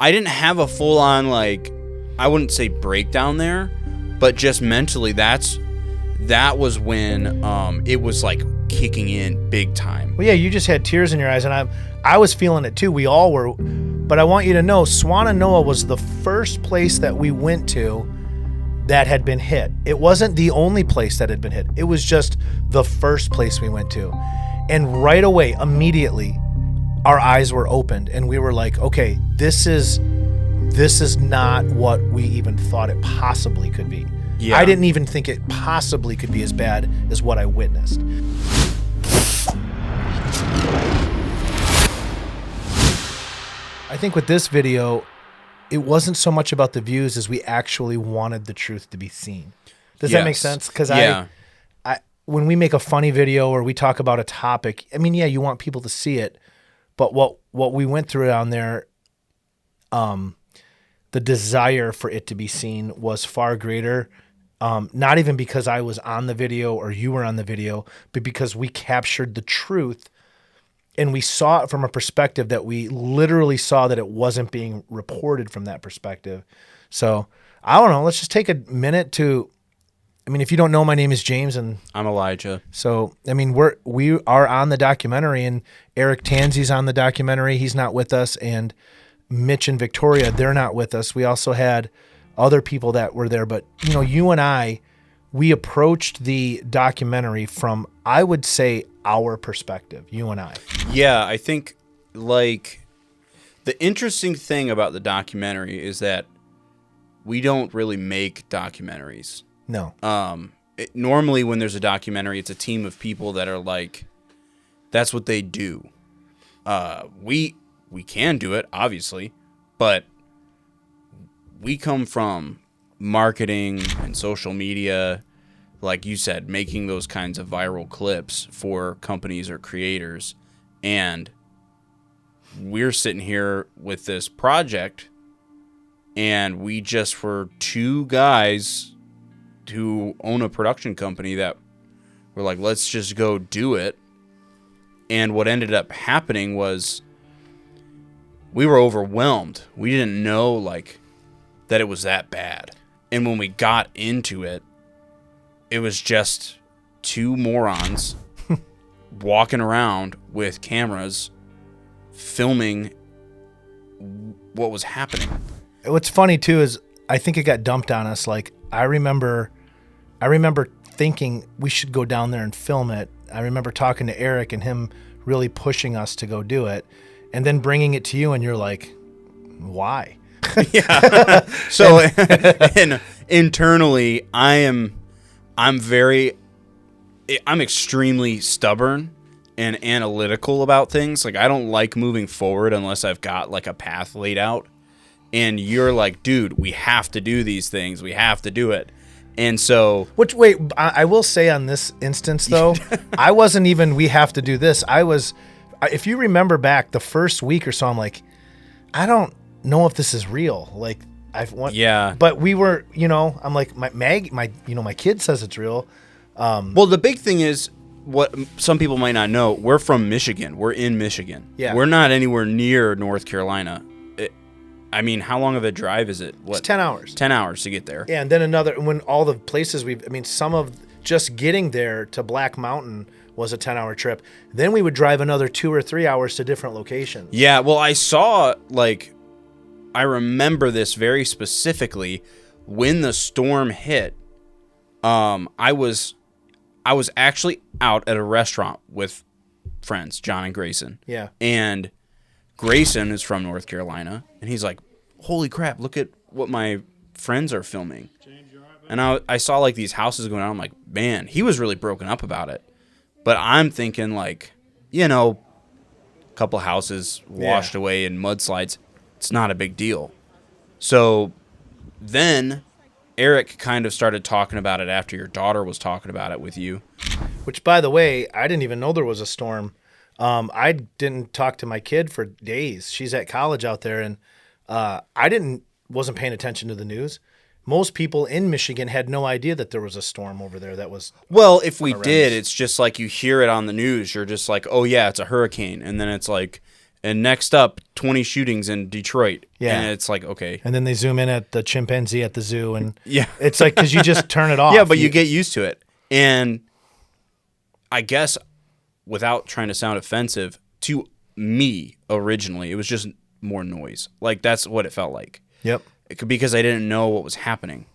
I didn't have a full-on, like, I wouldn't say breakdown there, but just mentally, that was when it was, like, kicking in big time. Well, yeah, you just had tears in your eyes, and I was feeling it too. We all were. But I want you to know, Swannanoa was the first place that we went to that had been hit. It wasn't the only place that had been hit. It was just the first place we went to. And right away, immediately, our eyes were opened, and we were like, okay, this is not what we even thought it possibly could be. Yeah. I didn't even think it possibly could be as bad as what I witnessed. I think with this video, it wasn't so much about the views as we actually wanted the truth to be seen. Does that make sense? Because I when we make a funny video or we talk about a topic, I mean, yeah, you want people to see it, but what we went through down there, the desire for it to be seen was far greater. Not even because I was on the video or you were on the video, but because we captured the truth and we saw it from a perspective that we literally saw that it wasn't being reported from that perspective. So I don't know. Let's just take a minute to, I mean, if you don't know, my name is James and I'm Elijah. So, I mean, we are on the documentary, and Eric Tanzi's on the documentary. He's not with us. And Mitch and Victoria, they're not with us. We also had other people that were there, but you know, you and I, we approached the documentary from, I would say, our perspective, you and I. Yeah, I think, like, the interesting thing about the documentary is that we don't really make documentaries. No. Normally when there's a documentary, it's a team of people that are like, that's what they do. We can do it, obviously, but we come from marketing and social media, like you said, making those kinds of viral clips for companies or creators. And we're sitting here with this project, and we just were two guys who own a production company that were like, let's just go do it. And what ended up happening was we were overwhelmed. We didn't know, like, that it was that bad. And when we got into it, it was just two morons walking around with cameras filming what was happening. What's funny too is I think it got dumped on us. Like, I remember thinking we should go down there and film it. I remember talking to Eric and him really pushing us to go do it, and then bringing it to you, and you're like, why? Yeah. So and internally, I'm extremely stubborn and analytical about things. Like, I don't like moving forward unless I've got like a path laid out. And you're like, dude, we have to do these things. We have to do it. And so, Wait, I will say on this instance though, I wasn't even, we have to do this. If you remember back the first week or so, I'm like, I don't know if this is real. Like, yeah. But we were, I'm like, my kid says it's real. Well, the big thing is, what some people might not know, we're from Michigan. We're in Michigan. Yeah. We're not anywhere near North Carolina. I mean, how long of a drive is it? It's 10 hours. 10 hours to get there. Yeah, and then when all the places some of just getting there to Black Mountain was a 10-hour trip. Then we would drive another 2 or 3 hours to different locations. Yeah, well, I remember this very specifically. When the storm hit, I was actually out at a restaurant with friends, John and Grayson. Yeah. And Grayson is from North Carolina, and he's like, holy crap, look at what my friends are filming. And I saw like these houses going on. I'm like, man, he was really broken up about it. But I'm thinking, like, a couple houses washed away in mudslides. It's not a big deal. So then Eric kind of started talking about it after your daughter was talking about it with you. Which, by the way, I didn't even know there was a storm. I didn't talk to my kid for days. She's at college out there, and wasn't paying attention to the news. Most people in Michigan had no idea that there was a storm over there that was. Well, if we did, it's just like you hear it on the news. You're just like, oh, yeah, it's a hurricane. And then it's like And next up, 20 shootings in Detroit. Yeah. And it's like, okay. And then they zoom in at the chimpanzee at the zoo, and Yeah. it's like, because you just turn it off. Yeah, but you get used to it. And I guess without trying to sound offensive, to me originally, it was just more noise. Like, that's what it felt like. Yep. Because I didn't know what was happening.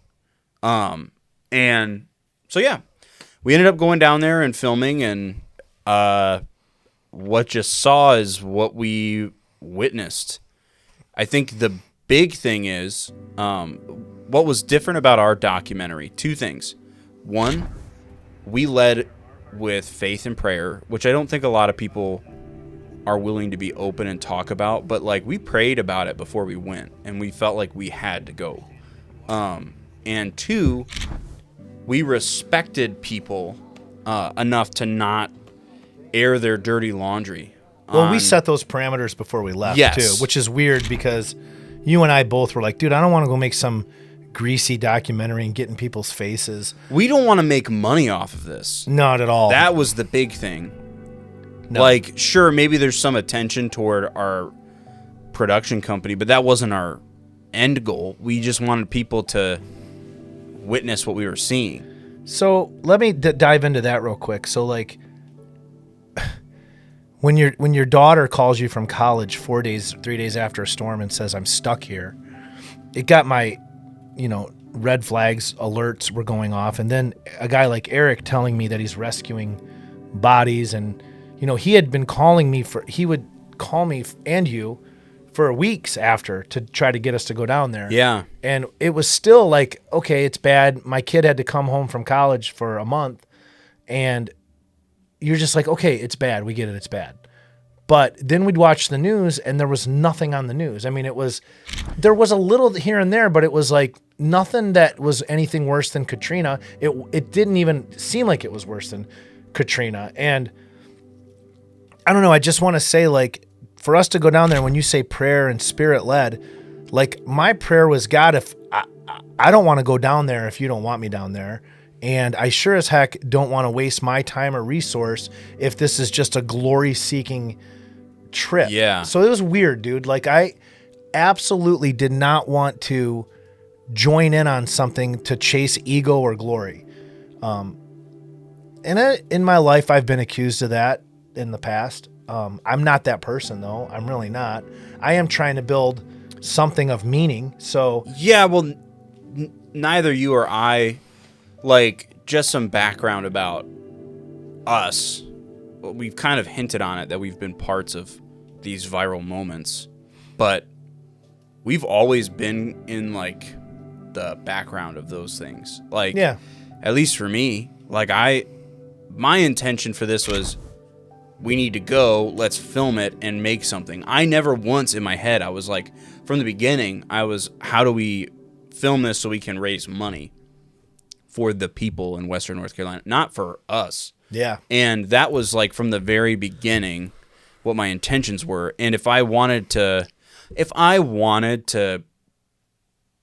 And so, yeah, we ended up going down there and filming, and what you saw is what we witnessed. I think the big thing is what was different about our documentary. Two things. One, we led with faith and prayer, which I don't think a lot of people are willing to be open and talk about, but like we prayed about it before we went, and we felt like we had to go. And two, we respected people enough to not air their dirty laundry. Well, we set those parameters before we left, Yes. too, which is weird because you and I both were like, dude, I don't want to go make some greasy documentary and get in people's faces. We don't want to make money off of this. Not at all. That was the big thing. No. Like, sure, maybe there's some attention toward our production company, but that wasn't our end goal. We just wanted people to witness what we were seeing. So let me dive into that real quick. So, like, when your daughter calls you from college 3 days after a storm and says, I'm stuck here, it got my, red flags, alerts were going off. And then a guy like Eric telling me that he's rescuing bodies, and he had been calling me he would call me and you for weeks after to try to get us to go down there. Yeah. And it was still like, okay, it's bad. My kid had to come home from college for a month, and you're just like, okay, it's bad. We get it. It's bad. But then we'd watch the news, and there was nothing on the news. I mean, there was a little here and there, but it was like nothing that was anything worse than Katrina. It didn't even seem like it was worse than Katrina. And I don't know. I just want to say, like, for us to go down there, when you say prayer and spirit led, like, my prayer was, God, if I don't want to go down there if you don't want me down there. And I sure as heck don't want to waste my time or resource if this is just a glory seeking trip. Yeah. So it was weird, dude. Like, I absolutely did not want to join in on something to chase ego or glory. In my life, I've been accused of that in the past. I'm not that person, though. I'm really not. I am trying to build something of meaning. So Yeah, well, neither you or I, like, just some background about us. We've kind of hinted on it, that we've been parts of these viral moments, but we've always been in, like, the background of those things. Like, yeah, at least for me, like, my intention for this was, we need to go, let's film it and make something. I never once in my head, I was like, from the beginning, how do we film this so we can raise money for the people in Western North Carolina, not for us. yeah. And that was, like, from the very beginning what my intentions were. And if I wanted to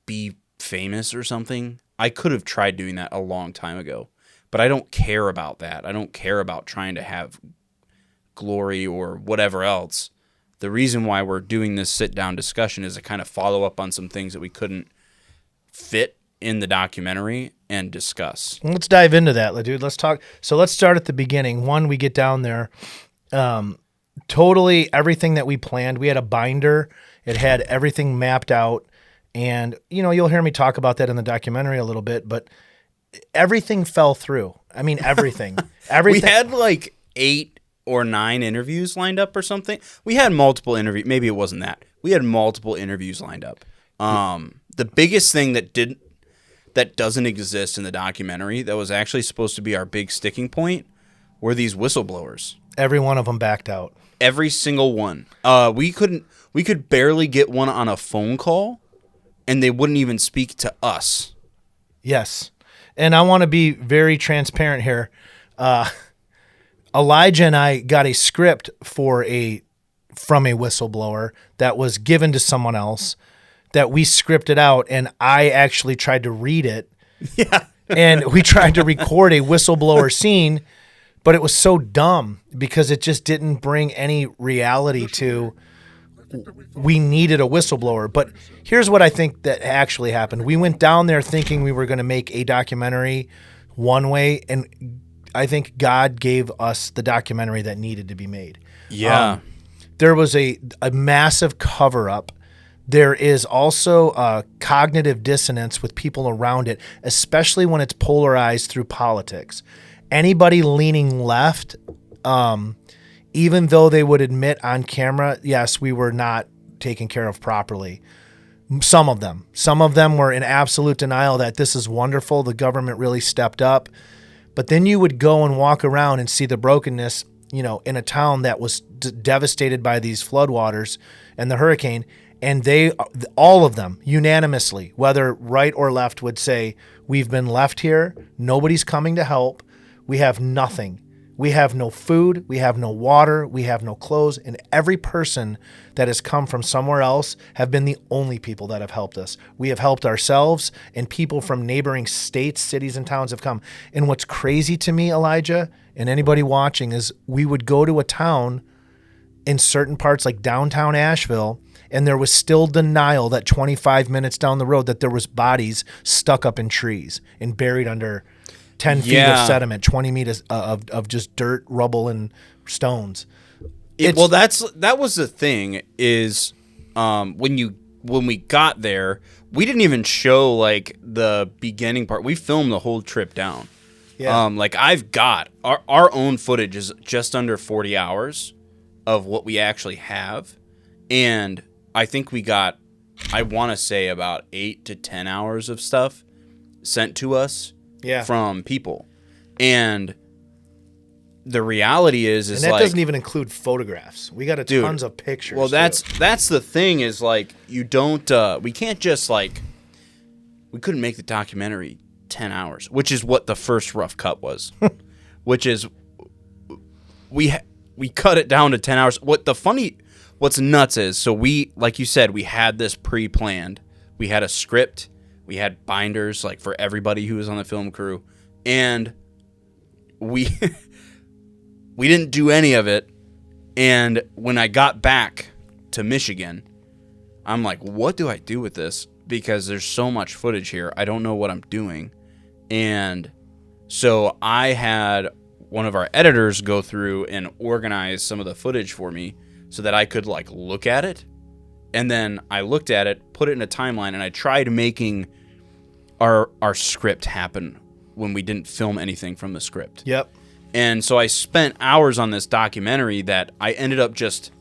be famous or something, I could have tried doing that a long time ago. But I don't care about that. I don't care about trying to have glory or whatever else. The reason why we're doing this sit-down discussion is to kind of follow up on some things that we couldn't fit in the documentary and discuss. Let's dive into that, dude. Let's talk. So let's start at the beginning. One, we get down there. Totally everything that we planned. We had a binder. It had everything mapped out. And, you'll hear me talk about that in the documentary a little bit, but everything fell through. I mean, everything. We had like 8 or 9 interviews lined up or something. We had multiple interviews. Maybe it wasn't that. We had multiple interviews lined up. The biggest thing that doesn't exist in the documentary, that was actually supposed to be our big sticking point, were these whistleblowers. Every one of them backed out. Every single one. We could barely get one on a phone call, and they wouldn't even speak to us. Yes. And I want to be very transparent here. Elijah and I got a script from a whistleblower that was given to someone else that we scripted out, and I actually tried to read it. Yeah. And we tried to record a whistleblower scene, but it was so dumb because it just didn't bring any reality to we needed a whistleblower. But here's what I think that actually happened. We went down there thinking we were going to make a documentary one way, and I think God gave us the documentary that needed to be made. Yeah. There was a massive cover-up. There is also a cognitive dissonance with people around it, especially when it's polarized through politics. Anybody leaning left, even though they would admit on camera, yes, we were not taken care of properly. Some of them were in absolute denial that this is wonderful. The government really stepped up. But then you would go and walk around and see the brokenness, in a town that was devastated by these floodwaters and the hurricane. And all of them unanimously, whether right or left, would say, we've been left here. Nobody's coming to help. We have nothing. We have no food. We have no water. We have no clothes. And every person that has come from somewhere else have been the only people that have helped us. We have helped ourselves, and people from neighboring states, cities, and towns have come. And what's crazy to me, Elijah, and anybody watching, is we would go to a town in certain parts like downtown Asheville, and there was still denial that 25 minutes down the road that there was bodies stuck up in trees and buried under 10 feet of sediment, 20 meters of just dirt, rubble, and stones. That was the thing is when we got there, we didn't even show like the beginning part. We filmed the whole trip down. Yeah. I've got our own footage is just under 40 hours of what we actually have. And I think we got, I want to say about 8 to 10 hours of stuff sent to us from people. And the reality is that doesn't even include photographs. We got tons of pictures. Well, that's the thing is like, you don't, we can't just like, we couldn't make the documentary 10 hours, which is what the first rough cut was, which is we cut it down to 10 hours. What's nuts is, so we, like you said, we had this pre-planned. We had a script. We had binders like for everybody who was on the film crew. And we didn't do any of it. And when I got back to Michigan, I'm like, what do I do with this? Because there's so much footage here. I don't know what I'm doing. And so I had one of our editors go through and organize some of the footage for me so that I could like look at it. And then I looked at it, put it in a timeline, and I tried making our script happen when we didn't film anything from the script. Yep. And so I spent hours on this documentary that I ended up just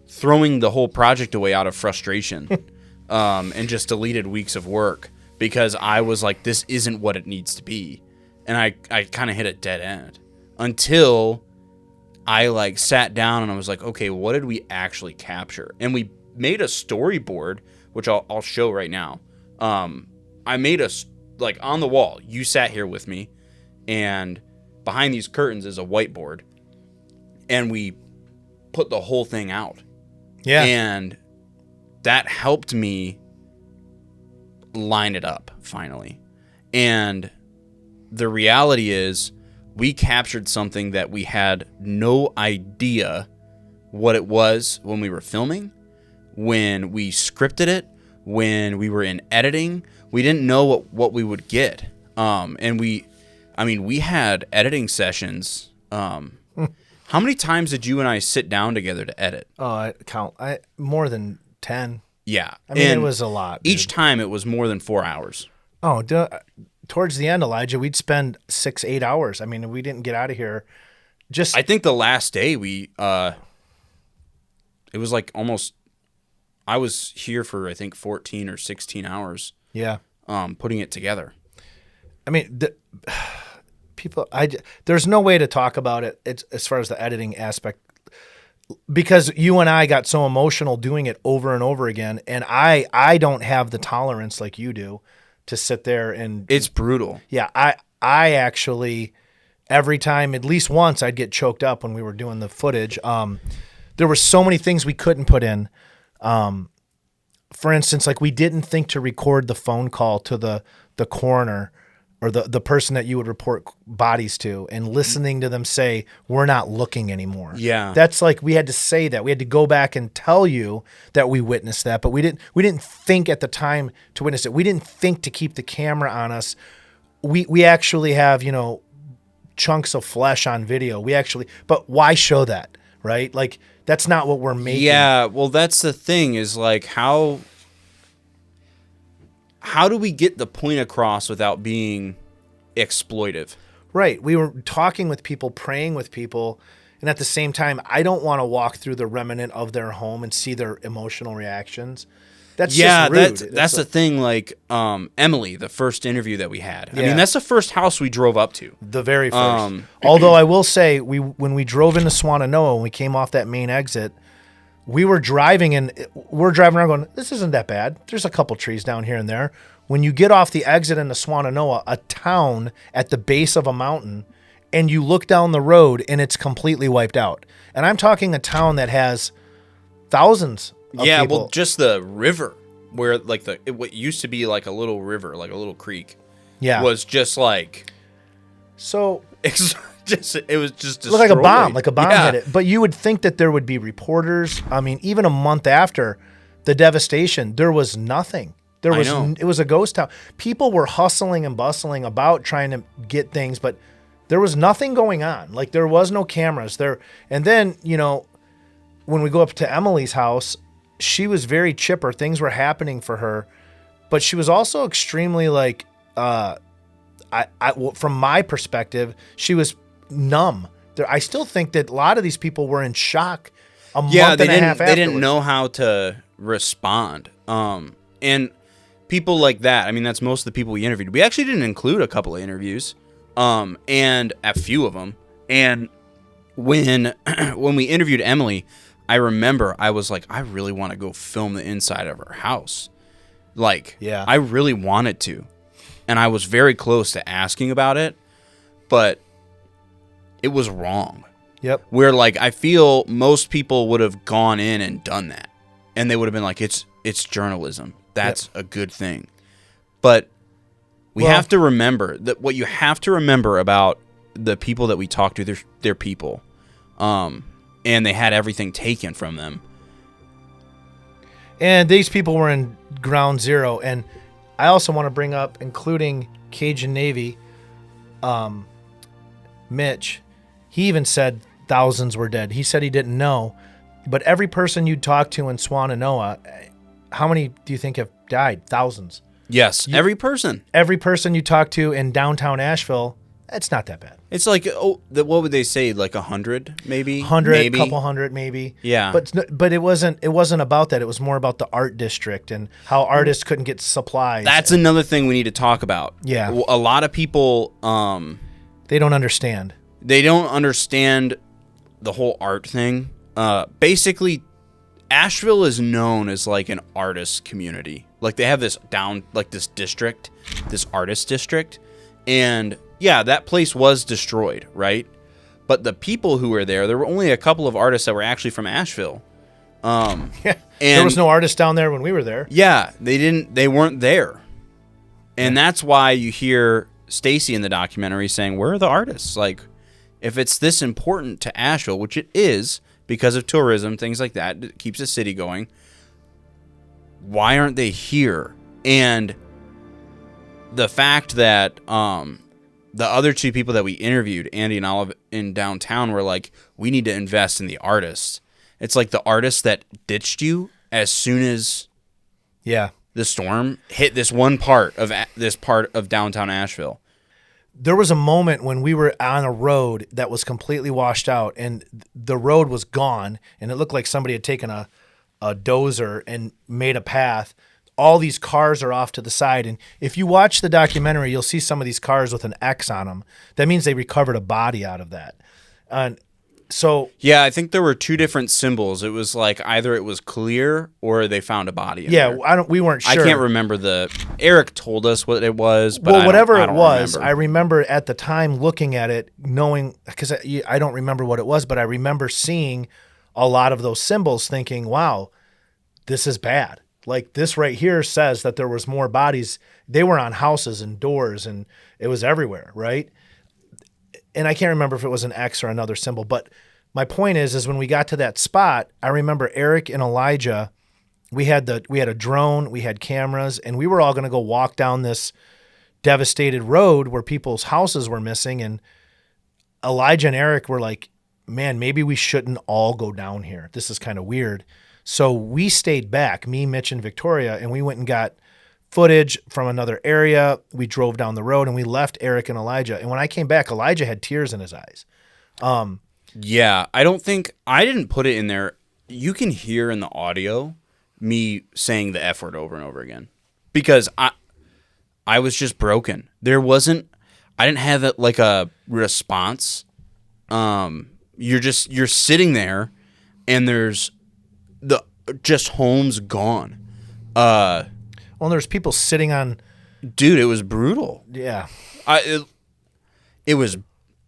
throwing the whole project away out of frustration and just deleted weeks of work because I was like, this isn't what it needs to be. And I kind of hit a dead end until I like sat down and I was like, okay, what did we actually capture? And we made a storyboard, which I'll show right now. I made like on the wall, you sat here with me, and behind these curtains is a whiteboard, and we put the whole thing out. Yeah. And that helped me line it up finally. And the reality is we captured something that we had no idea what it was when we were filming, when we scripted it, when we were in editing. We didn't know what we would get. And we had editing sessions. How many times did you and I sit down together to edit? Oh, I count. More than 10. Yeah. I mean, it was a lot. Dude. Each time it was more than 4 hours. Oh, towards the end, Elijah, we'd spend 6-8 hours. I mean, we didn't get out of here. I think the last day it was like almost, I was here for, I think 14 or 16 hours. Yeah. Putting it together. I mean, there's no way to talk about it as far as the editing aspect, because you and I got so emotional doing it over and over again, and I don't have the tolerance like you do to sit there and... It's brutal. Yeah, I actually, every time, at least once, I'd get choked up when we were doing the footage. There were so many things we couldn't put in. For instance, like we didn't think to record the phone call to the coroner or the person that you would report bodies to, and listening to them say, we're not looking anymore. Yeah. That's like, we had to say that. We had to go back and tell you that we witnessed that, but we didn't think at the time to witness it. We didn't think to keep the camera on us. We actually have, chunks of flesh on video. But why show that, right? Like, that's not what we're making. Yeah, well, that's the thing is like how do we get the point across without being exploitive? Right. We were talking with people, praying with people, and at the same time, I don't want to walk through the remnant of their home and see their emotional reactions. That's just rude. That's the thing. Like Emily, the first interview that we had. I Yeah. mean, that's the first house we drove up to. The very first. Although I will say, when we drove into Swannanoa, when we came off that main exit, we were driving and we're driving around going, this isn't that bad. There's a couple trees down here and there. When you get off the exit into Swannanoa, a town at the base of a mountain, and you look down the road and it's completely wiped out. And I'm talking a town that has thousands of people. Well, just the river where like what used to be like a little river, like a little creek, was just like so. It was just destroyed. Looked like a bomb hit it. But you would think that there would be reporters. I mean, even a month after the devastation, there was nothing. It was a ghost town. People were hustling and bustling about trying to get things, but there was nothing going on. Like, there was no cameras there. And then, when we go up to Emily's house, she was very chipper. Things were happening for her, but she was also extremely like, from my perspective, she was numb. I still think that a lot of these people were in shock a month and a half afterwards. They didn't know how to respond. And people like that, I mean, that's most of the people we interviewed. We actually didn't include a couple of interviews, and a few of them. And when we interviewed Emily, I remember I was like, I really want to go film the inside of her house. Like, I really wanted to. And I was very close to asking about it, but it was wrong. Yep. Where, like, I feel most people would have gone in and done that. And they would have been like, it's journalism. That's a good thing. But we have to remember that what you have to remember about the people that we talked to, they're people. And they had everything taken from them. And these people were in ground zero. And I also want to bring up, including Cajun Navy, Mitch, he even said thousands were dead. He said he didn't know. But every person you talk to in Swannanoa, how many do you think have died? Thousands. Yes, every person. Every person you talk to in downtown Asheville, it's not that bad. It's like, what would they say? Like 100, maybe? 100, couple hundred, maybe. Yeah. But it wasn't about that. It was more about the art district and how artists couldn't get supplies. That's another thing we need to talk about. Yeah. A lot of people, they don't understand. They don't understand the whole art thing. Basically, Asheville is known as like an artist community. Like they have this this district, this artist district. And yeah, that place was destroyed, right? But the people who were there were only a couple of artists that were actually from Asheville. And there was no artist down there when we were there. Yeah, they weren't there. And that's why you hear Stacy in the documentary saying, where are the artists? Like, if it's this important to Asheville, which it is because of tourism, things like that, it keeps the city going, why aren't they here? And the fact that the other two people that we interviewed, Andy and Olive in downtown, were like, we need to invest in the artists. It's like the artists that ditched you as soon as the storm hit this part of downtown Asheville. There was a moment when we were on a road that was completely washed out, and the road was gone, and it looked like somebody had taken a dozer and made a path. All these cars are off to the side, and if you watch the documentary, you'll see some of these cars with an X on them. That means they recovered a body out of that. And so I think there were two different symbols. It was like either it was clear or they found a body in there. We weren't sure. I can't remember Eric told us what it was, but I remember at the time looking at it, knowing, because I don't remember what it was, but I remember seeing a lot of those symbols thinking, wow, this is bad. Like this right here says that there was more bodies. They were on houses and doors, and it was everywhere, right? And I can't remember if it was an X or another symbol, but my point is when we got to that spot, I remember Eric and Elijah, we had a drone, we had cameras, and we were all going to go walk down this devastated road where people's houses were missing. And Elijah and Eric were like, man, maybe we shouldn't all go down here. This is kind of weird. So we stayed back, me, Mitch, and Victoria, and we went and got footage from another area. We drove down the road and we left Eric and Elijah. And when I came back, Elijah had tears in his eyes. Yeah, I didn't put it in there. You can hear in the audio me saying the F word over and over again because I was just broken. I didn't have it like a response. You're sitting there and there's just homes gone. Well, there's people sitting on. Dude, it was brutal. Yeah. It was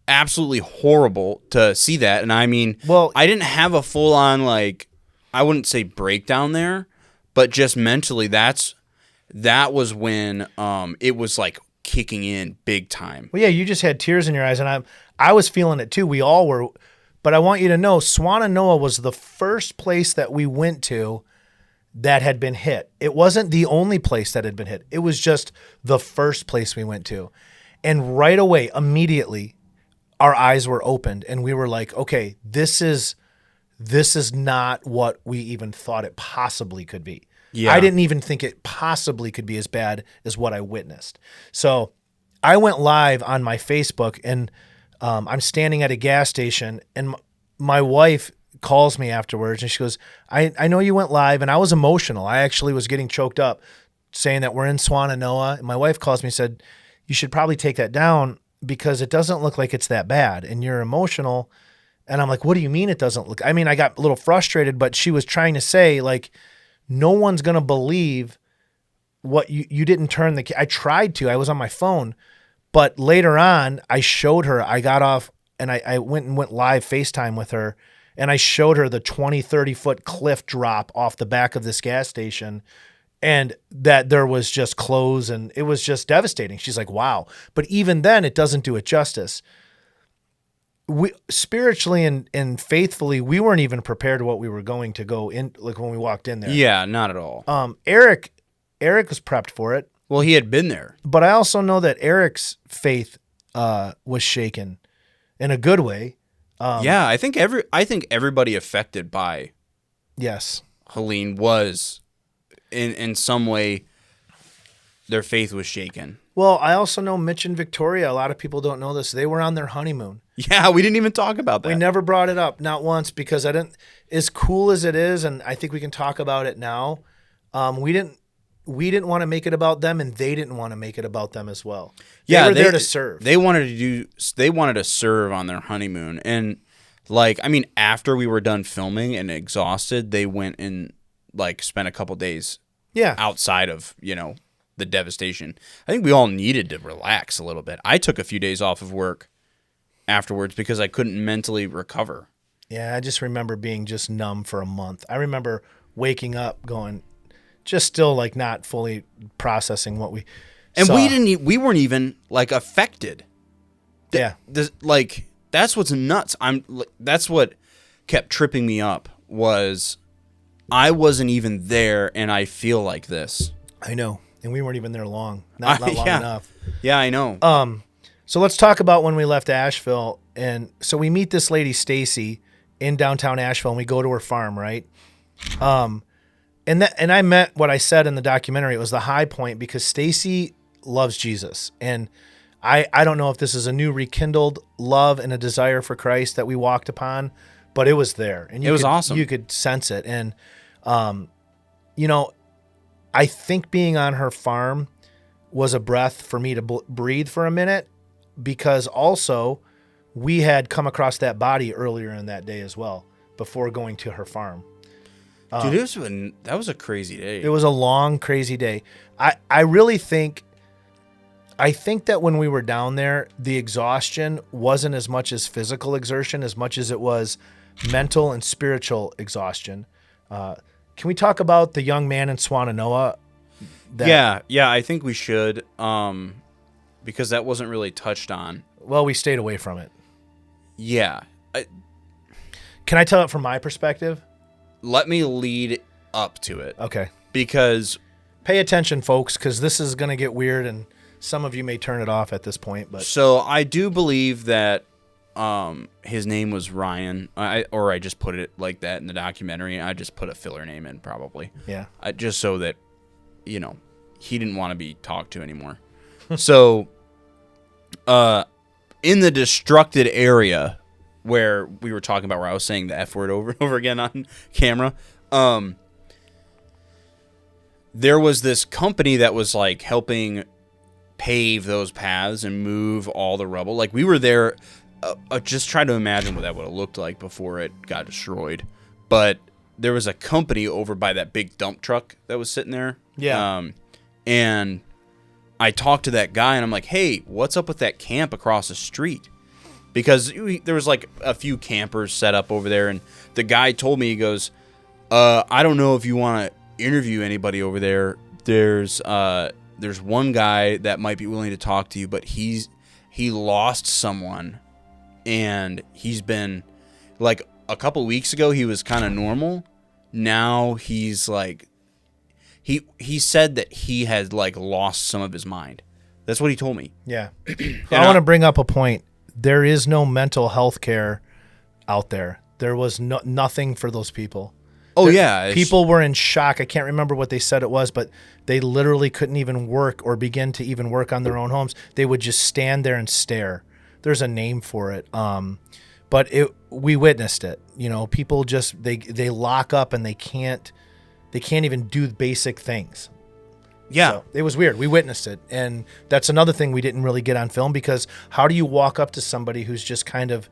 absolutely horrible to see that. And I mean, well, I didn't have a full on, like, I wouldn't say breakdown there, but just mentally that was when it was like kicking in big time. Well, yeah, you just had tears in your eyes, and I was feeling it too. We all were. But I want you to know, Swannanoa was the first place that we went to that had been hit. It wasn't the only place that had been hit. It was just the first place we went to. And right away, immediately, our eyes were opened and we were like, okay, this is not what we even thought it possibly could be. Yeah. I didn't even think it possibly could be as bad as what I witnessed. So I went live on my Facebook, and I'm standing at a gas station, and my wife calls me afterwards and she goes, I know you went live, and I was emotional. I actually was getting choked up saying that we're in Swannanoa. And my wife calls me and said, you should probably take that down because it doesn't look like it's that bad and you're emotional. And I'm like, what do you mean it doesn't look? I mean, I got a little frustrated, but she was trying to say, like, no one's going to believe what you didn't turn I tried to, I was on my phone, but later on I showed her, I got off and I went live FaceTime with her, and I showed her the 20, 30 foot cliff drop off the back of this gas station, and that there was just clothes, and it was just devastating. She's like, wow. But even then it doesn't do it justice. We spiritually and faithfully, we weren't even prepared to what we were going to go in, like when we walked in there. Yeah, not at all. Eric was prepped for it. Well, he had been there. But I also know that Eric's faith was shaken in a good way. Yeah, I think everybody affected by yes, Helene was in some way, their faith was shaken. Well, I also know Mitch and Victoria, a lot of people don't know this, they were on their honeymoon. Yeah, we didn't even talk about that. We never brought it up, not once, because I didn't, as cool as it is, and I think we can talk about it now, we didn't want to make it about them, and they didn't want to make it about them as well. They were there to serve. They wanted to serve on their honeymoon. And like, I mean, after we were done filming and exhausted, they went and like spent a couple days outside of, the devastation. I think we all needed to relax a little bit. I took a few days off of work afterwards because I couldn't mentally recover. Yeah, I just remember being just numb for a month. I remember waking up going, just still like not fully processing what we saw. We weren't even like affected. Yeah. That's what's nuts. That's what kept tripping me up was I wasn't even there and I feel like this. I know. And we weren't even there long. Not long enough. Yeah, I know. So let's talk about when we left Asheville. And so we meet this lady, Stacy, in downtown Asheville, and we go to her farm, right? And I meant what I said in the documentary. It was the high point because Stacy loves Jesus. And I don't know if this is a new rekindled love and a desire for Christ that we walked upon, but it was there. And it was awesome. You could sense it. And, I think being on her farm was a breath for me to breathe for a minute, because also we had come across that body earlier in that day as well before going to her farm. Dude, that was a crazy day. It was a long, crazy day. I really think that when we were down there, the exhaustion wasn't as much as physical exertion as much as it was mental and spiritual exhaustion. Can we talk about the young man in Swannanoa? Yeah, I think we should, because that wasn't really touched on. Well, we stayed away from it. Yeah. Can I tell it from my perspective? Let me lead up to it. Okay. Because... Pay attention, folks, because this is going to get weird, and some of you may turn it off at this point. But So I do believe that his name was Ryan, or I just put it like that in the documentary. I just put a filler name in, probably. Yeah. Just so that, he didn't want to be talked to anymore. So, in the destructed area where we were talking about, where I was saying the F word over and over again on camera, there was this company that was like helping pave those paths and move all the rubble. Like, we were there, just trying to imagine what that would have looked like before it got destroyed. But there was a company over by that big dump truck that was sitting there. Yeah. And I talked to that guy, and I'm like, hey, what's up with that camp across the street? Because there was like a few campers set up over there, and the guy told me, he goes, I don't know if you want to interview anybody over there. There's one guy that might be willing to talk to you, but he lost someone, and he's been, like, a couple weeks ago he was kind of normal. Now he's like, he said that he had like lost some of his mind. That's what he told me. Yeah. I want to bring up a point. There is no mental health care out there. There was nothing for those people. Oh, yeah. People were in shock. I can't remember what they said it was, but they literally couldn't even work or begin to even work on their own homes. They would just stand there and stare. There's a name for it. But we witnessed it. People just, they lock up and they can't even do basic things. Yeah. So it was weird. We witnessed it. And that's another thing we didn't really get on film, because how do you walk up to somebody who's just kind of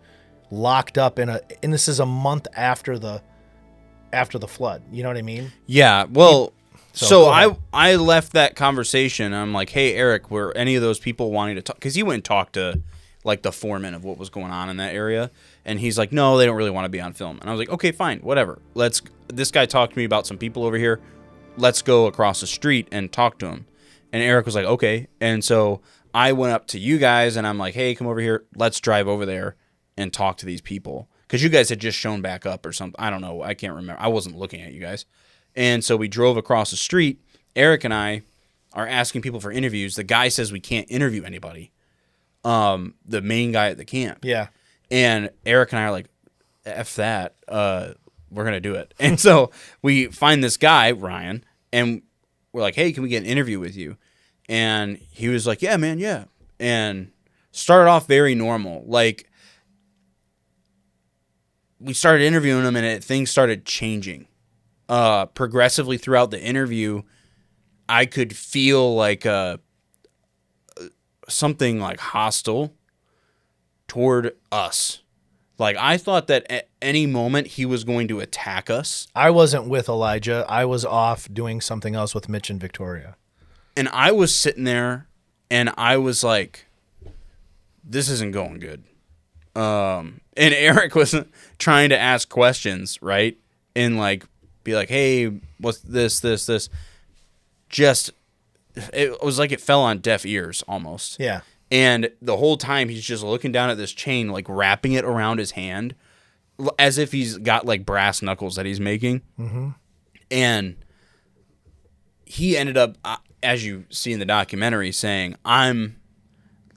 locked up and this is a month after the flood. You know what I mean? Yeah. Well, so I left that conversation. I'm like, hey, Eric, were any of those people wanting to talk? Because he went and talked to like the foreman of what was going on in that area. And he's like, no, they don't really want to be on film. And I was like, okay, fine, whatever. This guy talked to me about some people over here. Let's go across the street and talk to him. And Eric was like, okay. And so I went up to you guys and I'm like, hey, come over here. Let's drive over there and talk to these people. Because you guys had just shown back up or something. I don't know. I can't remember. I wasn't looking at you guys. And so we drove across the street. Eric and I are asking people for interviews. The guy says we can't interview anybody. The main guy at the camp. Yeah. And Eric and I are like, F that. We're going to do it. And so we find this guy, Ryan, and we're like, hey, can we get an interview with you? And he was like, yeah, man, yeah. And started off very normal. Like, we started interviewing him, and things started changing. Progressively throughout the interview, I could feel like something like hostile toward us. Like, I thought that at any moment he was going to attack us. I wasn't with Elijah. I was off doing something else with Mitch and Victoria. And I was sitting there, and I was like, this isn't going good. And Eric was trying to ask questions, right? And, like, be like, hey, what's this? Just, it was like it fell on deaf ears almost. Yeah. And the whole time he's just looking down at this chain, like wrapping it around his hand as if he's got like brass knuckles that he's making. Mm-hmm. And he ended up, as you see in the documentary, saying, I'm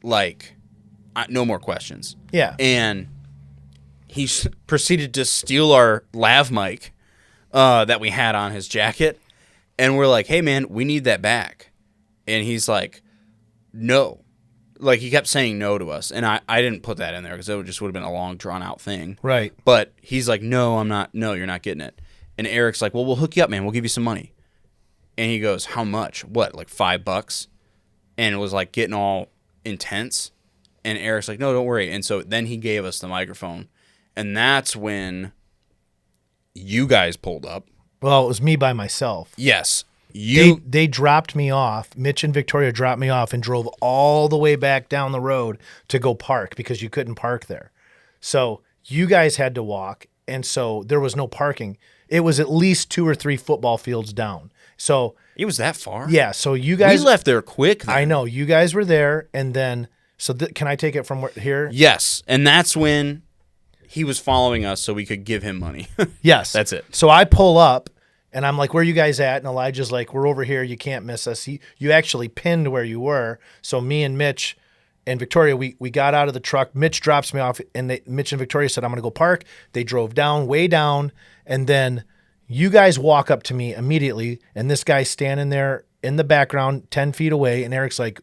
like, no more questions. Yeah. And he proceeded to steal our lav mic that we had on his jacket. And we're like, hey, man, we need that back. And he's like, no. Like, he kept saying no to us. And I didn't put that in there because it just would have been a long, drawn-out thing. Right. But he's like, no, I'm not. No, you're not getting it. And Eric's like, well, we'll hook you up, man. We'll give you some money. And he goes, how much? What, like $5? And it was, like, getting all intense. And Eric's like, no, don't worry. And so then he gave us the microphone. And that's when you guys pulled up. Well, it was me by myself. Yes. They dropped me off. Mitch and Victoria dropped me off and drove all the way back down the road to go park because you couldn't park there. So you guys had to walk, and so there was no parking. It was at least 2 or 3 football fields down. So It was that far? yeah, so you guys We left there quick then. I know you guys were there, and then can I take it from here? Yes, and that's when he was following us so we could give him money. Yes, That's it. So I pull up, and I'm like, "Where are you guys at?" And Elijah's like, "We're over here. You can't miss us." You actually pinned where you were. So me and Mitch and Victoria, we got out of the truck. Mitch drops me off, and Mitch and Victoria said, "I'm going to go park." They drove down, way down, and then you guys walk up to me immediately, and this guy's standing there in the background 10 feet away, and Eric's like,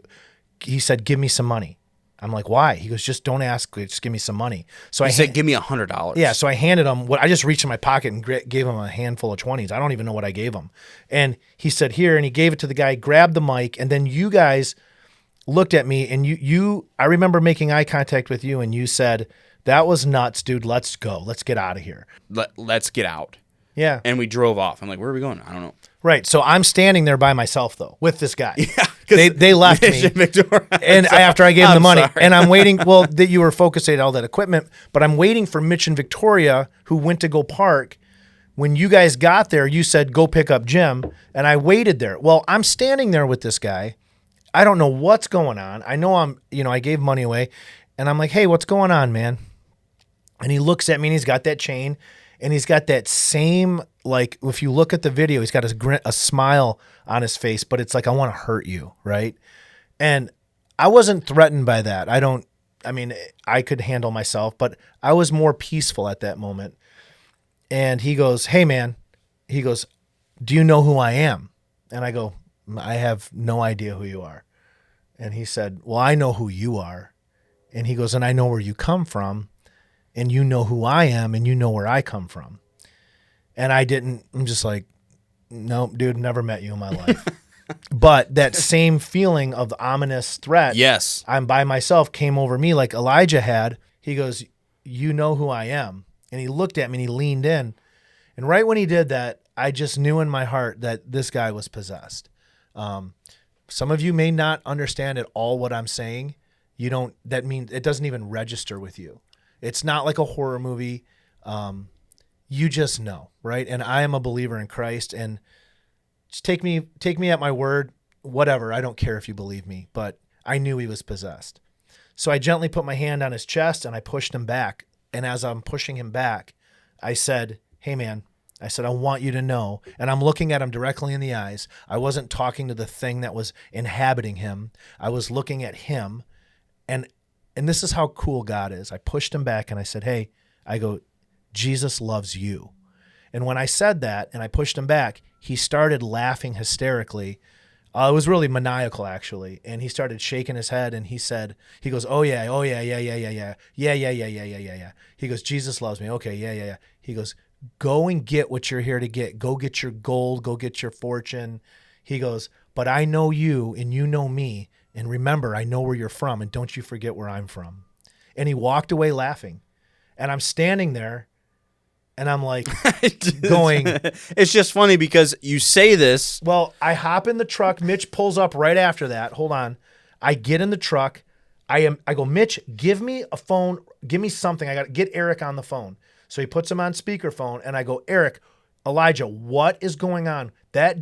he said, "Give me some money." I'm like, "Why?" He goes, "Just don't ask, just give me some money." So He said, give me $100. yeah, so I handed him what I just reached in my pocket and gave him a handful of 20s. I don't even know what I gave him. And he said, "Here," and he gave it to the guy, grabbed the mic, and then you guys looked at me, and I remember making eye contact with you, and you said, "That was nuts, dude. Let's go. Let's get out of here." Let's get out. Yeah. And we drove off. I'm like, where are we going? I don't know. Right. So I'm standing there by myself, though, with this guy. Yeah, They left me. And after I gave him the money. Sorry. And I'm waiting. Well, that you were focusing on all that equipment, but I'm waiting for Mitch and Victoria, who went to go park. When you guys got there, you said, "Go pick up Jim." And I waited there. Well, I'm standing there with this guy. I don't know what's going on. I know I gave money away. And I'm like, "Hey, what's going on, man?" And he looks at me, and he's got that chain. And he's got that same, like, if you look at the video, he's got a smile on his face, but it's like, "I want to hurt you," right? And I wasn't threatened by that. I could handle myself, but I was more peaceful at that moment. And he goes, "Hey, man," he goes, "Do you know who I am?" And I go, "I have no idea who you are." And he said, "Well, I know who you are." And he goes, "And I know where you come from. And you know who I am, and you know where I come from." And I'm just like, "Nope, dude, never met you in my life." But that same feeling of the ominous threat, Yes. I'm by myself, came over me like Elijah had. He goes, "You know who I am." And he looked at me and he leaned in. And right when he did that, I just knew in my heart that this guy was possessed. Some of you may not understand at all what I'm saying. That means it doesn't even register with you. It's not like a horror movie. You just know, right? And I am a believer in Christ, and just take me at my word, whatever. I don't care if you believe me, but I knew he was possessed. So I gently put my hand on his chest and I pushed him back. And as I'm pushing him back, I said, "Hey, man," I said, "I want you to know," and I'm looking at him directly in the eyes. I wasn't talking to the thing that was inhabiting him. I was looking at him, and this is how cool God is. I pushed him back and I said, "Hey," I go, "Jesus loves you." And when I said that and I pushed him back, he started laughing hysterically. It was really maniacal, actually. And he started shaking his head and he goes, "Oh yeah, oh yeah, yeah, yeah, yeah, yeah, yeah, yeah, yeah, yeah, yeah, yeah, yeah." He goes, "Jesus loves me." Okay, yeah, yeah, yeah. He goes, "Go and get what you're here to get. Go get your gold. Go get your fortune." He goes, "But I know you and you know me. And remember, I know where you're from, and don't you forget where I'm from." And he walked away laughing. And I'm standing there, and I'm like going. It's just funny because you say this. Well, I hop in the truck. Mitch pulls up right after that. Hold on. I get in the truck. I go, "Mitch, give me a phone. Give me something. I got to get Eric on the phone." So he puts him on speakerphone, and I go, "Eric, Elijah, what is going on?"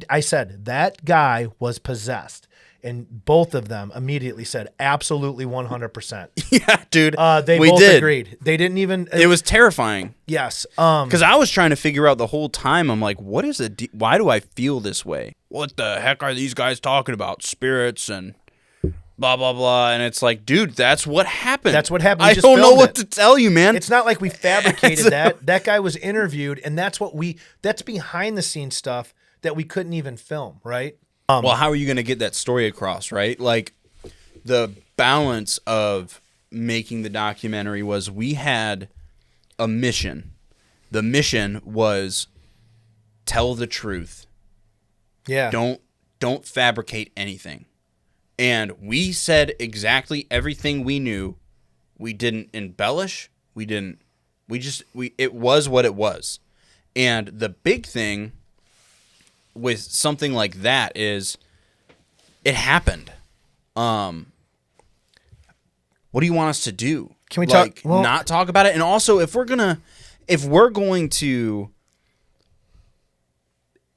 I said, "That guy was possessed." And both of them immediately said, "Absolutely 100%. Yeah, dude. They both agreed. They didn't even. It was terrifying. Yes. Because I was trying to figure out the whole time. I'm like, what is it? Why do I feel this way? What the heck are these guys talking about? Spirits and blah, blah, blah. And it's like, dude, that's what happened. That's what happened. I don't know what to tell you, man. It's not like we fabricated that. That guy was interviewed, and that's behind the scenes stuff that we couldn't even film, right? Well, how are you going to get that story across, right? Like, the balance of making the documentary was we had a mission. The mission was tell the truth. Yeah. Don't fabricate anything. And we said exactly everything we knew. We didn't embellish. It was what it was. And the big thing with something like that is it happened. What do you want us to do? Can we talk? Not talk about it? And also, if we're going to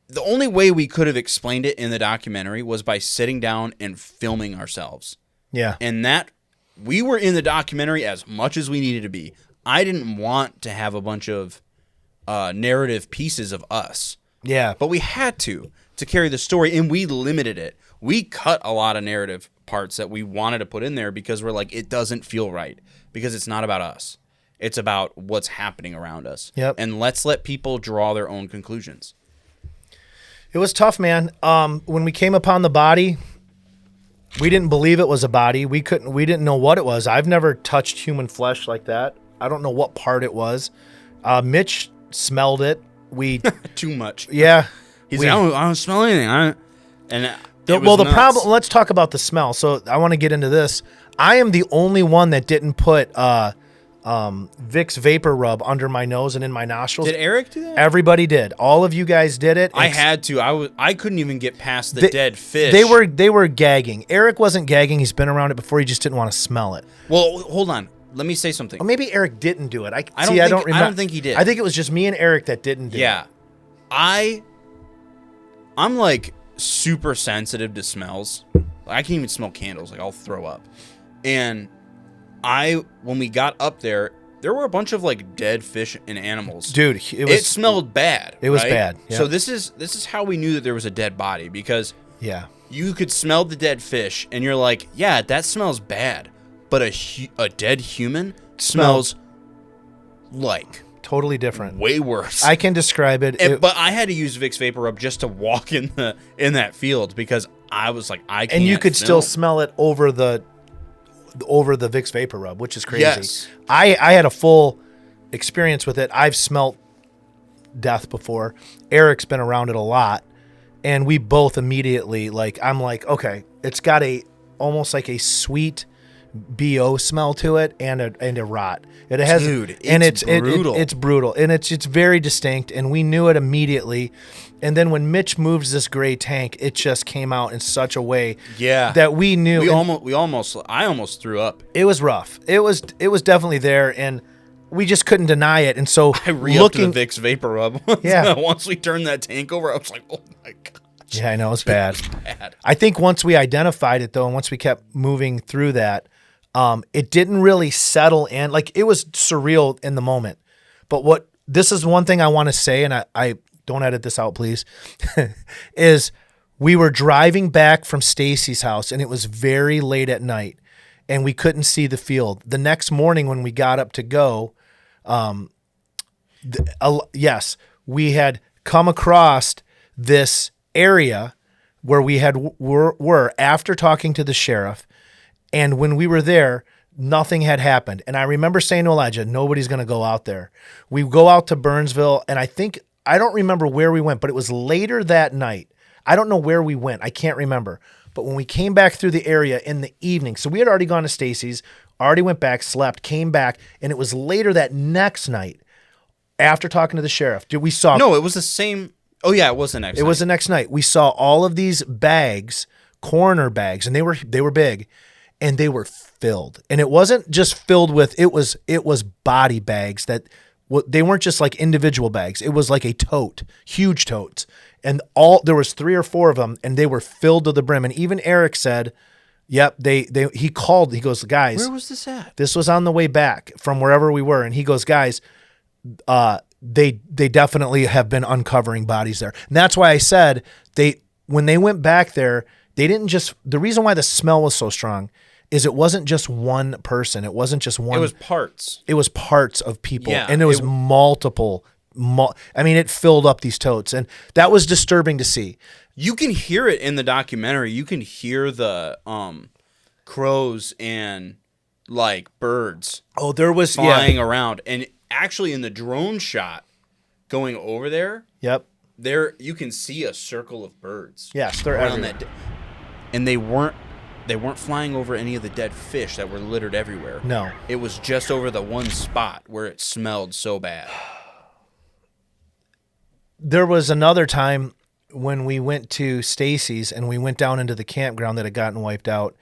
the only way we could have explained it in the documentary was by sitting down and filming ourselves. Yeah. And that we were in the documentary as much as we needed to be. I didn't want to have a bunch of narrative pieces of us. Yeah. But we had to carry the story, and we limited it. We cut a lot of narrative parts that we wanted to put in there because we're like, it doesn't feel right because it's not about us. It's about what's happening around us. Yep. And let's let people draw their own conclusions. It was tough, man. When we came upon the body, we didn't believe it was a body. We didn't know what it was. I've never touched human flesh like that. I don't know what part it was. Mitch smelled it. Too much. Yeah. He's like, I don't smell anything. The problem. Let's talk about the smell. So I want to get into this. I am the only one that didn't put Vicks vapor rub under my nose and in my nostrils. Did Eric do that? Everybody did. All of you guys did it. I had to. I couldn't even get past the dead fish. They were gagging. Eric wasn't gagging. He's been around it before. He just didn't want to smell it. Well, hold on. Let me say something. Or maybe Eric didn't do it. I don't remember. I don't think he did. I think it was just me and Eric that didn't do it. Yeah. I'm like super sensitive to smells. I can't even smell candles. Like I'll throw up. And when we got up there were a bunch of like dead fish and animals. Dude, it smelled bad. It was right? bad. Yep. So this is how we knew that there was a dead body, because you could smell the dead fish and you're like, yeah, that smells bad. But a dead human smells like totally different. Way worse. I can describe it. But I had to use Vicks Vapor Rub just to walk in that field because I was like, I can't. And you could still smell it over the Vicks Vapor Rub, which is crazy. Yes. I had a full experience with it. I've smelt death before. Eric's been around it a lot, and we both immediately I'm like, okay, it's got almost like a sweet BO smell to it and a rot. It has, dude, it's brutal. It's brutal, and it's very distinct, and we knew it immediately. And then when Mitch moves this gray tank, it just came out in such a way that we knew. I almost threw up. It was rough. It was definitely there, and we just couldn't deny it. And so I re-upped the Vicks Vapor Rub. Yeah. Once we turned that tank over, I was like, oh my god. Yeah, I know, it's bad. It's bad. I think once we identified it, though, and once we kept moving through that, it didn't really settle in. Like, it was surreal in the moment. But this is one thing I want to say, and I don't edit this out, please, is we were driving back from Stacy's house, and it was very late at night, and we couldn't see the field. The next morning when we got up to go, yes, we had come across this area where we were after talking to the sheriff. And when we were there, nothing had happened. And I remember saying to Elijah, nobody's going to go out there. We go out to Burnsville, and I don't remember where we went, but it was later that night. I don't know where we went. I can't remember. But when we came back through the area in the evening, so we had already gone to Stacy's, already went back, slept, came back, and it was later that next night, after talking to the sheriff, we saw... No, it was the same... Oh, yeah, it was the next night. It was the next night. We saw all of these bags, coroner bags, and they were big, and they were filled. And it wasn't just filled with, it was body bags that, they weren't just like individual bags. It was like a tote, huge totes. And there was 3 or 4 of them, and they were filled to the brim. And even Eric said, yep, he goes, guys. Where was this at? This was on the way back from wherever we were. And he goes, guys, they definitely have been uncovering bodies there. And that's why I said when they went back there, they didn't just, the reason why the smell was so strong is it wasn't just one person. It wasn't just one. It was parts. It was parts of people. Yeah, and it was multiple. I mean, it filled up these totes, and that was disturbing to see. You can hear it in the documentary. You can hear the crows and like birds. Oh, there was flying around. And actually in the drone shot going over there, yep, there you can see a circle of birds. Yes, they're everywhere. And they weren't flying over any of the dead fish that were littered everywhere. No. It was just over the one spot where it smelled so bad. There was another time when we went to Stacy's and we went down into the campground that had gotten wiped out,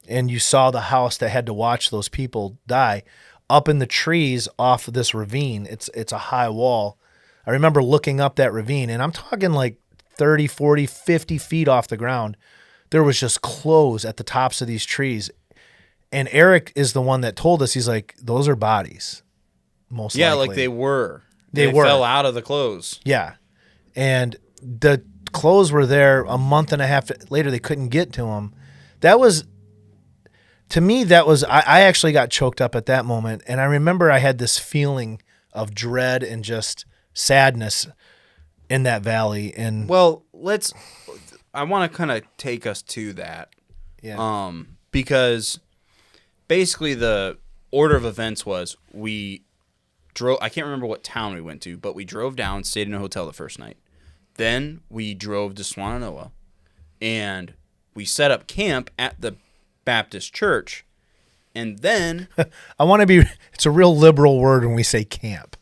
and you saw the house that had to watch those people die up in the trees off of this ravine. It's a high wall. I remember looking up that ravine, and I'm talking like 30, 40, 50 feet off the ground, there was just clothes at the tops of these trees. And Eric is the one that told us, he's like, those are bodies, most likely. Yeah, like they were. They fell out of the clothes. Yeah. And the clothes were there a month and a half later. They couldn't get to them. That was, to me, I actually got choked up at that moment. And I remember I had this feeling of dread and just sadness in that valley. And well, I want to kind of take us to that. yeah. Because basically the order of events was we drove, I can't remember what town we went to, but we drove down, stayed in a hotel the first night. Then we drove to Swannanoa and we set up camp at the Baptist church. And then I want to be, it's a real liberal word when we say camp.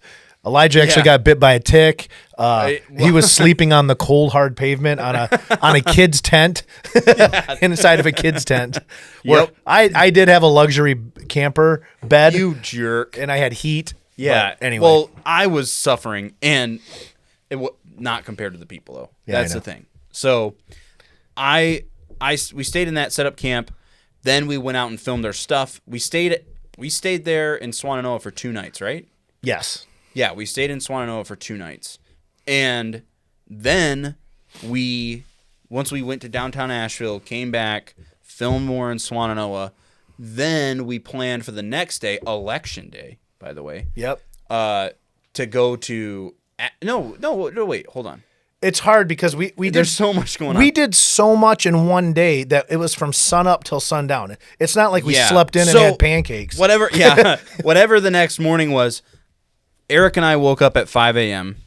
Elijah actually got bit by a tick. He was sleeping on the cold, hard pavement on a kid's tent, inside of a kid's tent. Where I did have a luxury camper bed. You jerk. And I had heat. Yeah. Anyway. Well, I was suffering, and not compared to the people, though. Yeah, that's the thing. So we stayed in that setup camp. Then we went out and filmed our stuff. We stayed there in Swannanoa for 2 nights, right? Yes. Yeah, we stayed in Swannanoa for 2 nights. And then once we went to downtown Asheville, came back, filmed more in Swannanoa, then we planned for the next day, Election Day, by the way. Yep. To go to... No, wait, hold on. It's hard because there's so much going on. We did so much in one day that it was from sun up till sundown. It's not like we slept in and had pancakes. Whatever the next morning was, Eric and I woke up at 5 a.m.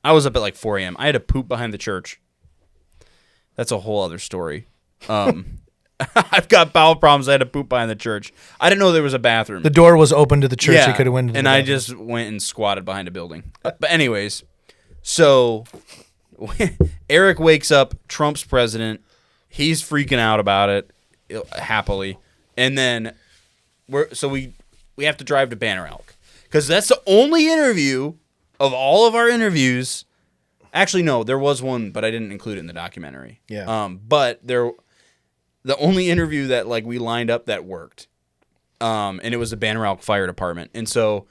I was up at like 4 a.m. I had to poop behind the church. That's a whole other story. I've got bowel problems. I had to poop behind the church. I didn't know there was a bathroom. The door was open to the church. You could have went into and I just went and squatted behind a building. But anyways, so Eric wakes up. Trump's president. He's freaking out about it happily. And then we have to drive to Banner Elk. Because that's the only interview of all of our interviews. Actually, no, there was one, but I didn't include it in the documentary. Yeah. But the only interview that like we lined up that worked. And it was the Banner Elk Fire Department. And so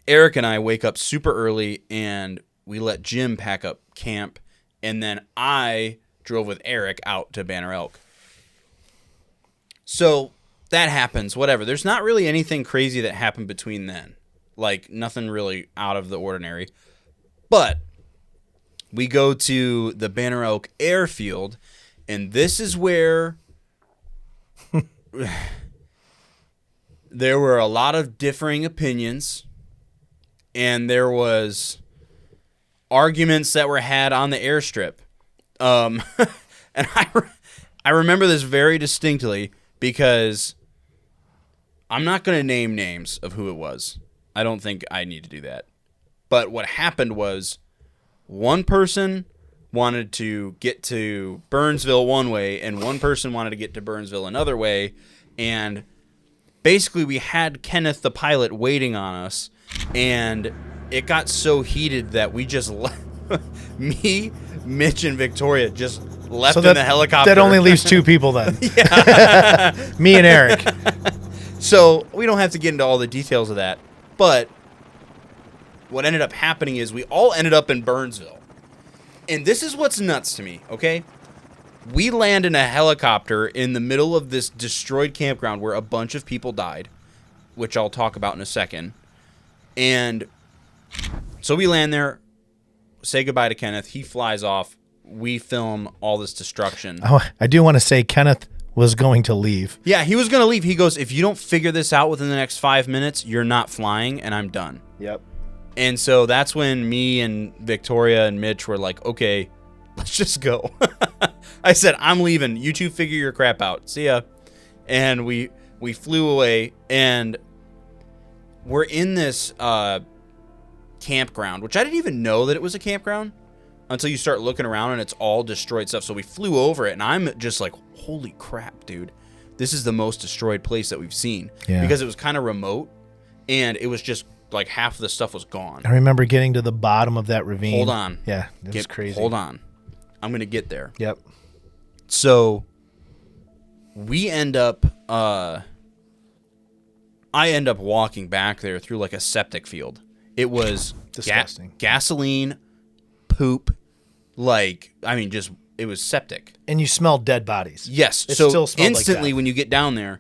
Eric and I wake up super early and we let Jim pack up camp. And then I drove with Eric out to Banner Elk. So that happens, whatever. There's not really anything crazy that happened between then. Like, nothing really out of the ordinary. But we go to the Banner Elk Airfield, and this is where there were a lot of differing opinions, and there was arguments that were had on the airstrip. And I remember this very distinctly because I'm not going to name names of who it was. I don't think I need to do that. But what happened was one person wanted to get to Burnsville one way and one person wanted to get to Burnsville another way. And basically we had Kenneth the pilot waiting on us. And it got so heated that we just me, Mitch, and Victoria just left in the helicopter. That only leaves 2 people then. Me and Eric. So we don't have to get into all the details of that. But what ended up happening is we all ended up in Burnsville. And this is what's nuts to me, okay? We land in a helicopter in the middle of this destroyed campground where a bunch of people died, which I'll talk about in a second. And so we land there, say goodbye to Kenneth. He flies off. We film all this destruction. Oh, I do want to say Kenneth was going to leave. Yeah, he was going to leave. He goes, if you don't figure this out within the next 5 minutes, you're not flying, and I'm done. Yep. And so that's when me and Victoria and Mitch were like, okay, let's just go. I said, I'm leaving. You two figure your crap out. See ya. And we flew away, and we're in this campground, which I didn't even know that it was a campground until you start looking around and it's all destroyed stuff. So we flew over it, and I'm just like, holy crap, dude. This is the most destroyed place that we've seen. Yeah. Because it was kind of remote, and it was just like half of the stuff was gone. I remember getting to the bottom of that ravine. Hold on. Yeah, it was crazy. Hold on. I'm gonna get there. Yep. So we end up. I end up walking back there through like a septic field. It was disgusting. Gasoline, poop, like just it was septic. And you smelled dead bodies. Yes. It so still smelled instantly like when you get down there,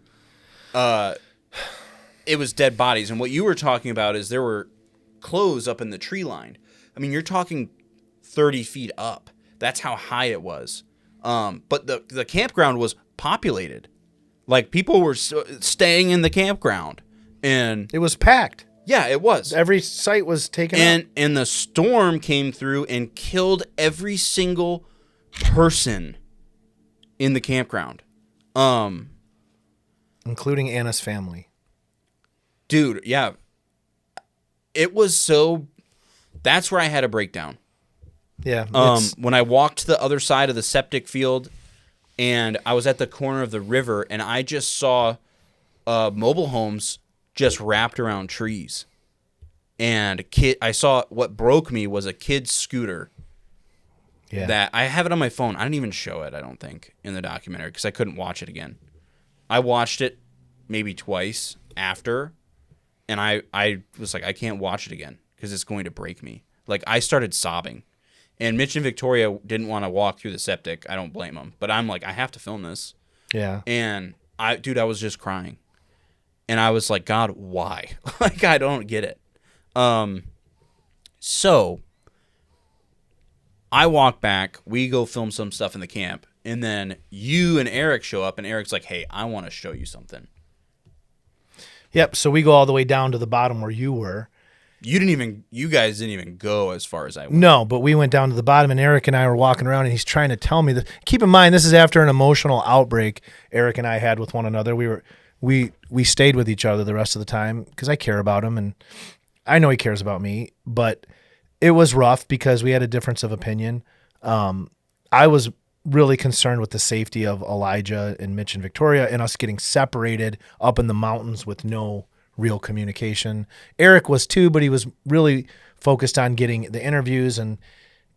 it was dead bodies. And what you were talking about is there were clothes up in the tree line. I mean, you're talking 30 feet up. That's how high it was. But the campground was populated. Like, people were staying in the campground. And it was packed. Yeah, it was. Every site was taken up. And the storm came through and killed every single person in the campground. Including Anna's family. Dude, yeah. It was so... That's where I had a breakdown. Yeah. When I walked to the other side of the septic field, and I was at the corner of the river, and I just saw mobile homes just wrapped around trees. And I saw what broke me was a kid's scooter. Yeah. That I have it on my phone. I didn't even show it, I don't think, in the documentary because I couldn't watch it again. I watched it maybe twice after, and I was like, I can't watch it again because it's going to break me. Like, I started sobbing. And Mitch and Victoria didn't want to walk through the septic. I don't blame them. But I'm like, I have to film this. Yeah. And I was just crying. And I was like, God, why? Like, I don't get it. So I walk back. We go film some stuff in the camp. And then you and Eric show up. And Eric's like, hey, I want to show you something. Yep. So we go all the way down to the bottom where you were. You guys didn't even go as far as I went. No, but we went down to the bottom, and Eric and I were walking around, and he's trying to tell me that. Keep in mind, this is after an emotional outbreak Eric and I had with one another. We stayed with each other the rest of the time because I care about him, and I know he cares about me. But it was rough because we had a difference of opinion. I was really concerned with the safety of Elijah and Mitch and Victoria, and us getting separated up in the mountains with no real communication. Eric was too, but he was really focused on getting the interviews, and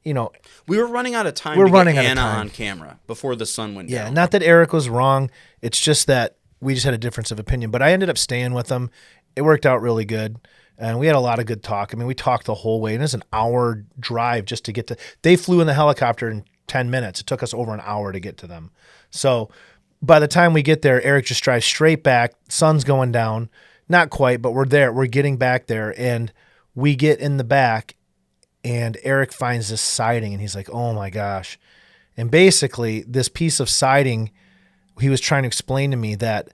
we were running out of time to get Anna on camera before the sun went down. Yeah, not that Eric was wrong. It's just that we just had a difference of opinion. But I ended up staying with them. It worked out really good, and we had a lot of good talk. I mean, we talked the whole way, and it was an hour drive just to get to. They flew in the helicopter in 10 minutes. It took us over an hour to get to them. So by the time we get there, Eric just drives straight back. Sun's going down. Not quite, but we're there. We're getting back there, and we get in the back, and Eric finds this siding, and he's like, oh, my gosh. And basically, this piece of siding, he was trying to explain to me that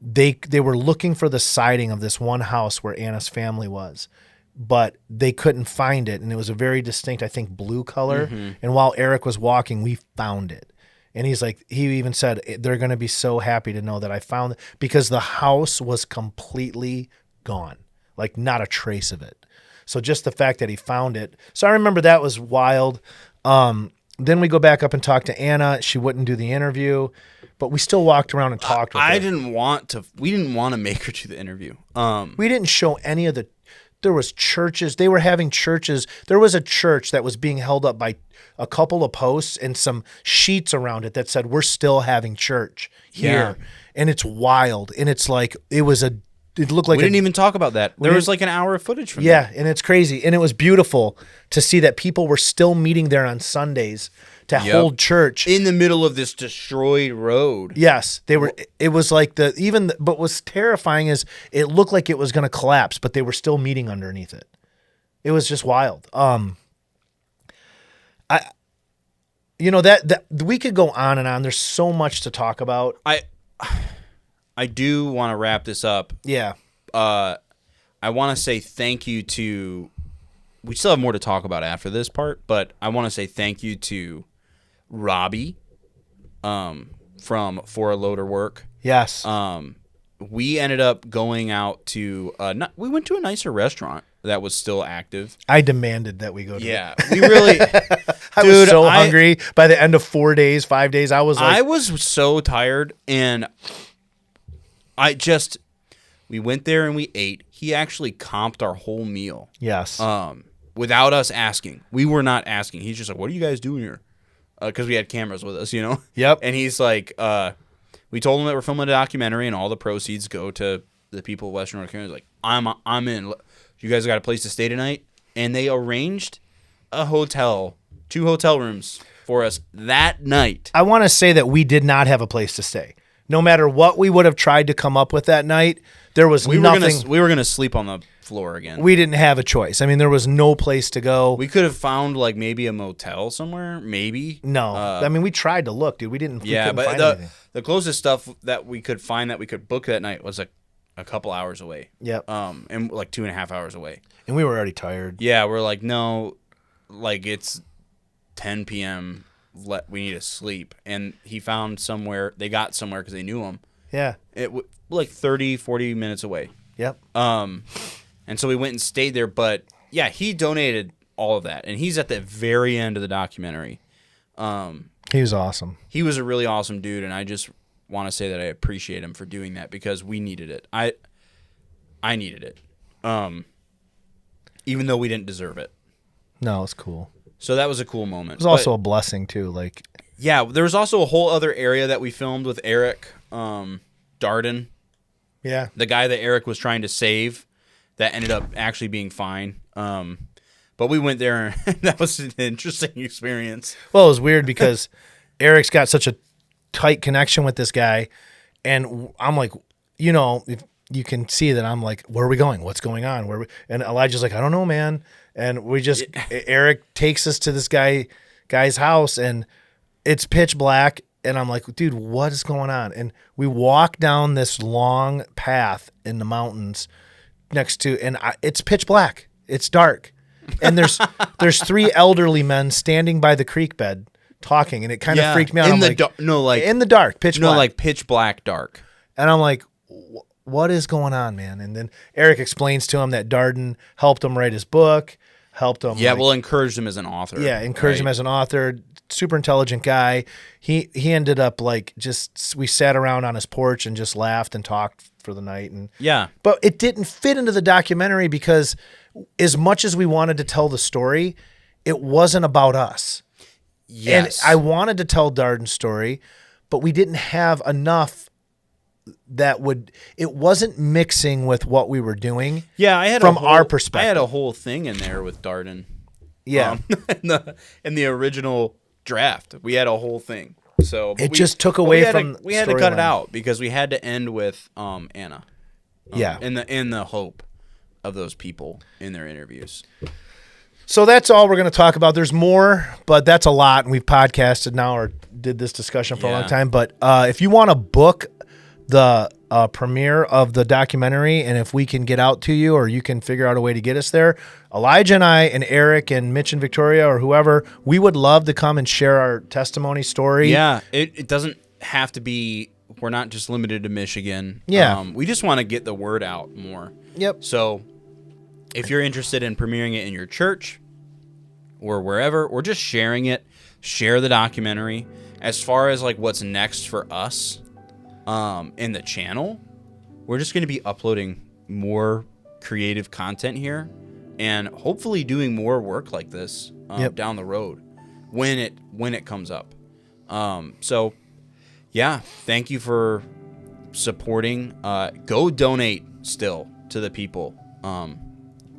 they were looking for the siding of this one house where Anna's family was, but they couldn't find it, and it was a very distinct, I think, blue color. Mm-hmm. And while Eric was walking, we found it. And he's like, he even said, they're going to be so happy to know that I found it, because the house was completely gone, like not a trace of it. So just the fact that he found it. So I remember that was wild. Then we go back up and talk to Anna. She wouldn't do the interview, but we still walked around and talked with her. We didn't want to make her do the interview. We didn't show any of the, there was churches. They were having churches. There was a church that was being held up by a couple of posts and some sheets around it that said, we're still having church here. Yeah. And it's wild. And it's like, it looked like we didn't even talk about that. There was like an hour of footage from that. Yeah, and it's crazy. And it was beautiful to see that people were still meeting there on Sundays to hold church. In the middle of this destroyed road. Yes, they were. It was like but what's terrifying is it looked like it was going to collapse, but they were still meeting underneath it. It was just wild. That we could go on and on. There's so much to talk about. I do want to wrap this up. Yeah. I want to say thank you to. We still have more to talk about after this part, but I want to say thank you to Robbie, from For a Loader Work. Yes. We ended up going out to. We went to a nicer restaurant that was still active. I demanded that we go to. Yeah, we really. I was so hungry by the end of 5 days. I was so tired, and We went there and we ate. He actually comped our whole meal. Yes. Without us asking. We were not asking. He's just like, what are you guys doing here? Because we had cameras with us, Yep. And he's like, we told him that we're filming a documentary and all the proceeds go to the people of Western North Carolina. He's like, I'm in. You guys got a place to stay tonight? And they arranged a hotel, 2 hotel rooms for us that night. I want to say that we did not have a place to stay. No matter what we would have tried to come up with that night, there was nothing. We were gonna sleep on the floor again. We didn't have a choice. I mean, there was no place to go. We could have found like maybe a motel somewhere, maybe. No, I mean we tried to look, dude. We didn't. Yeah, we but find anything. the closest stuff that we could find that we could book that night was a couple hours away. Yep. And like 2.5 hours away. And we were already tired. Yeah, we're like, no, like it's 10 p.m. We need to sleep. And he found somewhere. They got somewhere because they knew him. Yeah. Like 30, 40 minutes away. Yep. And so we went and stayed there. But yeah, he donated all of that, and he's at the very end of the documentary. He was awesome. He was a really awesome dude, and I just want to say that I appreciate him for doing that because we needed it. I needed it. Even though we didn't deserve it. No, it's cool. So that was a cool moment. It was also a blessing too. Like, yeah, there was also a whole other area that we filmed with Eric Darden. Yeah. The guy that Eric was trying to save that ended up actually being fine. But we went there, and that was an interesting experience. Well, it was weird because Eric's got such a tight connection with this guy, and I'm like, if you can see that I'm like, where are we going? What's going on? And Elijah's like, I don't know, man. And we just Eric takes us to this guy's house, and it's pitch black. And I'm like, dude, what is going on? And we walk down this long path in the mountains it's pitch black. It's dark. And there's 3 elderly men standing by the creek bed talking, and it kind of freaked me out. In the dark, pitch black. like pitch black dark. And I'm like, what is going on, man? And then Eric explains to him that Darden helped him write his book, helped him. Yeah, encouraged him as an author. Yeah, encouraged him as an author. Super intelligent guy. He ended up we sat around on his porch and just laughed and talked for the night. And yeah, but it didn't fit into the documentary because as much as we wanted to tell the story, it wasn't about us. Yes, and I wanted to tell Darden's story, but we didn't have enough it wasn't mixing with what we were doing. Yeah, I had from our perspective. I had a whole thing in there with Darden. Yeah, in the original draft, we had a whole thing. So it just took away from. We had to cut it out because we had to end with Anna. Yeah, in the hope of those people in their interviews. So that's all we're going to talk about. There's more, but that's a lot, and we've podcasted now or did this discussion for a long time. But if you want to book the premiere of the documentary, and if we can get out to you or you can figure out a way to get us there, Elijah and I and Eric and Mitch and Victoria or whoever, we would love to come and share our testimony story. Yeah, it doesn't have to be, we're not just limited to Michigan. Yeah. We just want to get the word out more. Yep. So if you're interested in premiering it in your church or wherever, or just sharing it, share the documentary. As far as like what's next for us in the channel, we're just going to be uploading more creative content here and hopefully doing more work like this down the road when it comes up. So yeah, thank you for supporting. Go donate still to the people.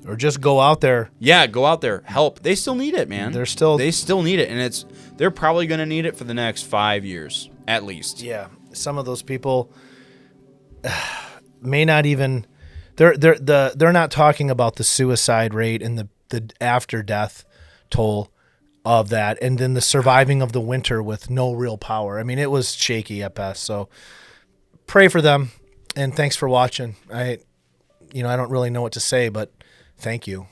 Or just go out there. Yeah, go out there. Help. They still need it, man. They still need it, and they're probably going to need it for the next 5 years at least. Yeah, some of those people may not even. They're not talking about the suicide rate and the after death toll of that, and then the surviving of the winter with no real power. I mean, it was shaky at best. So pray for them, and thanks for watching. I don't really know what to say, but thank you.